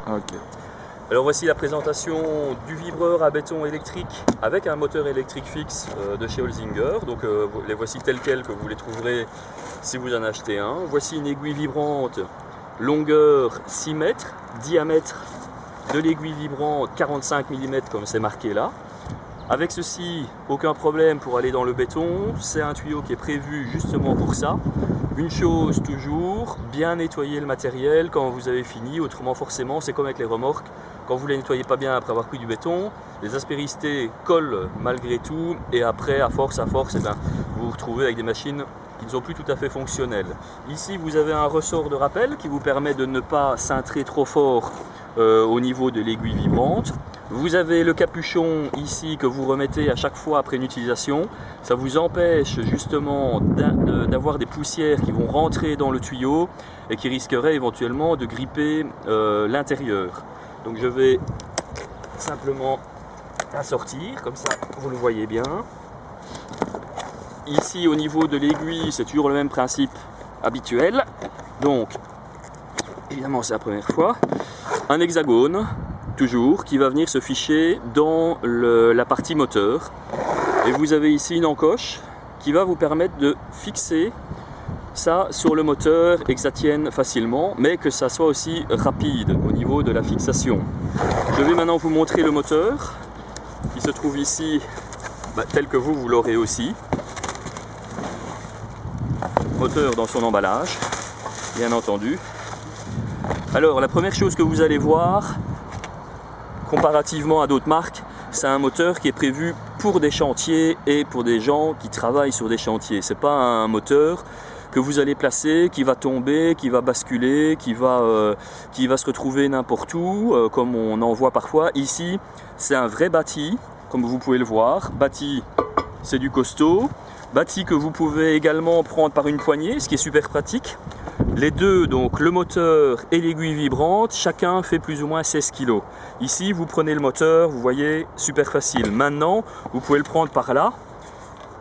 Ok. Alors voici la présentation du vibreur à béton électrique avec un moteur électrique fixe de chez Holzinger. Donc les voici tels quels que vous les trouverez si vous en achetez un. Voici une aiguille vibrante, longueur 6 mètres, diamètre de l'aiguille vibrante 45 mm comme c'est marqué là. Avec ceci, aucun problème pour aller dans le béton, c'est un tuyau qui est prévu justement pour ça. Une chose toujours, bien nettoyer le matériel quand vous avez fini, autrement forcément c'est comme avec les remorques, quand vous ne les nettoyez pas bien après avoir pris du béton, les aspérités collent malgré tout et après à force, eh bien, vous vous retrouvez avec des machines qui ne sont plus tout à fait fonctionnelles. Ici vous avez un ressort de rappel qui vous permet de ne pas cintrer trop fort au niveau de l'aiguille vibrante. Vous avez le capuchon ici que vous remettez à chaque fois après une utilisation. Ça vous empêche justement d'avoir des poussières qui vont rentrer dans le tuyau et qui risqueraient éventuellement de gripper l'intérieur. Donc je vais simplement la sortir, comme ça vous le voyez bien. Ici au niveau de l'aiguille, c'est toujours le même principe habituel. Donc évidemment c'est la première fois. Un hexagone, toujours, qui va venir se ficher dans la partie moteur. Et vous avez ici une encoche qui va vous permettre de fixer ça sur le moteur et que ça tienne facilement, mais que ça soit aussi rapide au niveau de la fixation. Je vais maintenant vous montrer le moteur qui se trouve ici, tel que vous l'aurez aussi. Moteur dans son emballage, bien entendu. Alors la première chose que vous allez voir, comparativement à d'autres marques, c'est un moteur qui est prévu pour des chantiers et pour des gens qui travaillent sur des chantiers. C'est pas un moteur que vous allez placer, qui va tomber, qui va basculer, qui va se retrouver n'importe où, comme on en voit parfois. Ici, c'est un vrai bâti, comme vous pouvez le voir. Bâti, c'est du costaud. Bâti que vous pouvez également prendre par une poignée, ce qui est super pratique. Les deux, donc le moteur et l'aiguille vibrante, chacun fait plus ou moins 16 kg. Ici, vous prenez le moteur, vous voyez, super facile. Maintenant, vous pouvez le prendre par là.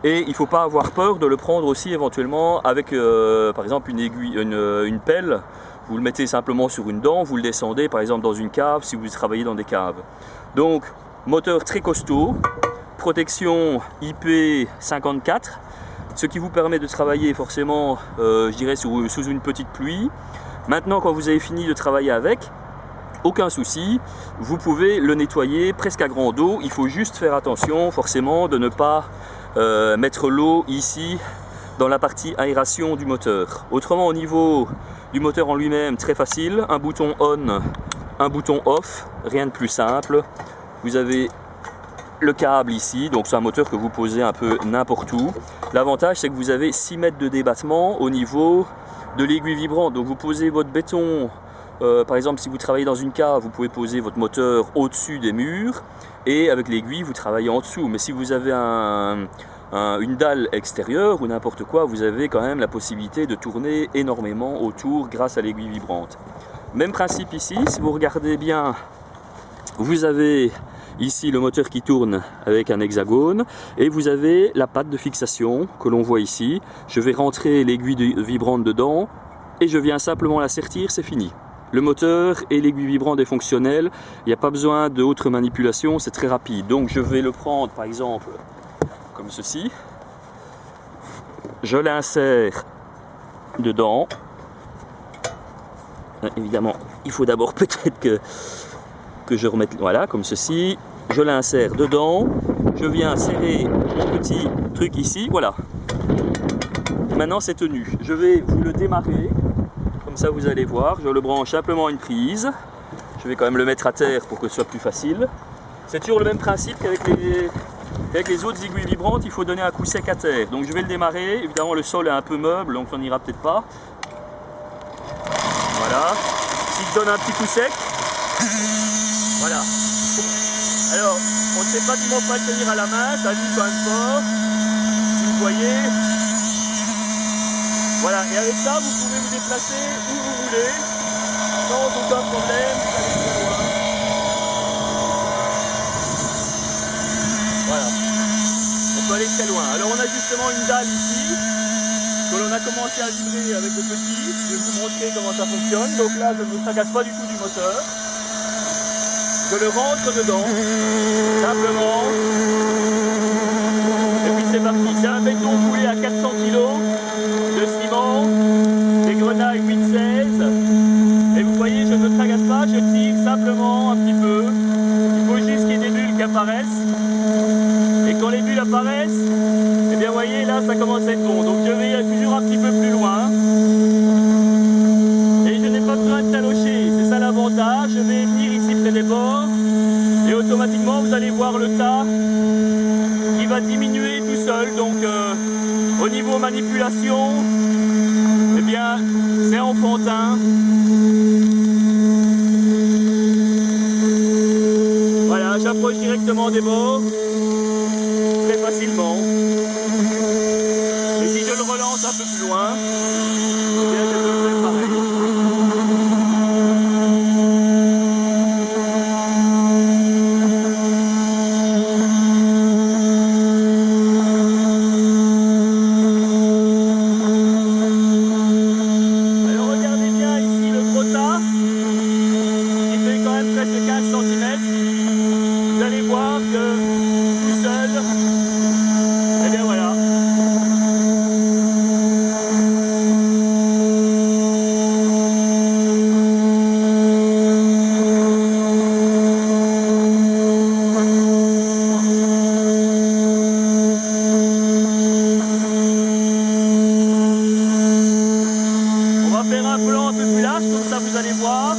Et il ne faut pas avoir peur de le prendre aussi éventuellement avec, par exemple, une aiguille, une pelle. Vous le mettez simplement sur une dent, vous le descendez, par exemple, dans une cave, si vous travaillez dans des caves. Donc, moteur très costaud, protection IP54. Ce qui vous permet de travailler forcément, je dirais, sous une petite pluie. Maintenant, quand vous avez fini de travailler avec, aucun souci, vous pouvez le nettoyer presque à grande eau. Il faut juste faire attention, forcément, de ne pas mettre l'eau ici dans la partie aération du moteur. Autrement, au niveau du moteur en lui-même, très facile. Un bouton on, un bouton off, rien de plus simple. Vous avez le câble ici, donc c'est un moteur que vous posez un peu n'importe où. L'avantage, c'est que vous avez 6 mètres de débattement au niveau de l'aiguille vibrante. Donc vous posez votre béton, par exemple si vous travaillez dans une cave, vous pouvez poser votre moteur au-dessus des murs et avec l'aiguille vous travaillez en dessous. Mais si vous avez une dalle extérieure ou n'importe quoi, vous avez quand même la possibilité de tourner énormément autour grâce à l'aiguille vibrante. Même principe ici, si vous regardez bien, vous avez ici le moteur qui tourne avec un hexagone et vous avez la patte de fixation que l'on voit ici. Je vais rentrer l'aiguille vibrante dedans et je viens simplement la sertir, c'est fini. Le moteur et l'aiguille vibrante est fonctionnel, il n'y a pas besoin d'autres manipulations, c'est très rapide. Donc je vais le prendre par exemple comme ceci. Je l'insère dedans. Évidemment, il faut d'abord peut-être que je remette, voilà, comme ceci. Je l'insère dedans, je viens serrer mon petit truc ici, voilà. Maintenant c'est tenu. Je vais vous le démarrer, comme ça vous allez voir. Je le branche simplement à une prise. Je vais quand même le mettre à terre pour que ce soit plus facile. C'est toujours le même principe qu'avec les autres aiguilles vibrantes, il faut donner un coup sec à terre. Donc je vais le démarrer, évidemment le sol est un peu meuble, donc on n'ira peut-être pas. Voilà. S'il donne un petit coup sec, voilà. Alors, on ne sait pas du pas le tenir à la main, ça dit quand même fort, si vous voyez. Voilà, et avec ça, vous pouvez vous déplacer où vous voulez, sans aucun problème, vous allez très loin. Voilà, on peut aller très loin. Alors on a justement une dalle ici, que l'on a commencé à vibrer avec le petit. Je vais vous montrer comment ça fonctionne. Donc là, je ne me tracasse pas du tout du moteur. je le rentre dedans, simplement, et puis c'est parti. C'est un béton coulé à 400 kg de ciment, des grenailles 8-16, et vous voyez, je ne tracasse pas, je tire simplement un petit peu. Il faut juste qu'il y ait des bulles qui apparaissent, et quand les bulles apparaissent, et bien vous voyez, là ça commence à être bon, donc je vais toujours un petit peu plus loin. Pas besoin de talocher, c'est ça l'avantage. Je vais venir ici près des bords et automatiquement vous allez voir le tas qui va diminuer tout seul. Donc au niveau manipulation, eh bien c'est enfantin. Voilà, j'approche directement des bords très facilement. Et si je le relance un peu plus loin, eh bien je peux faire pareil. Vous allez voir que tout seul, et bien voilà. On va faire un plan un peu plus large, comme ça vous allez voir.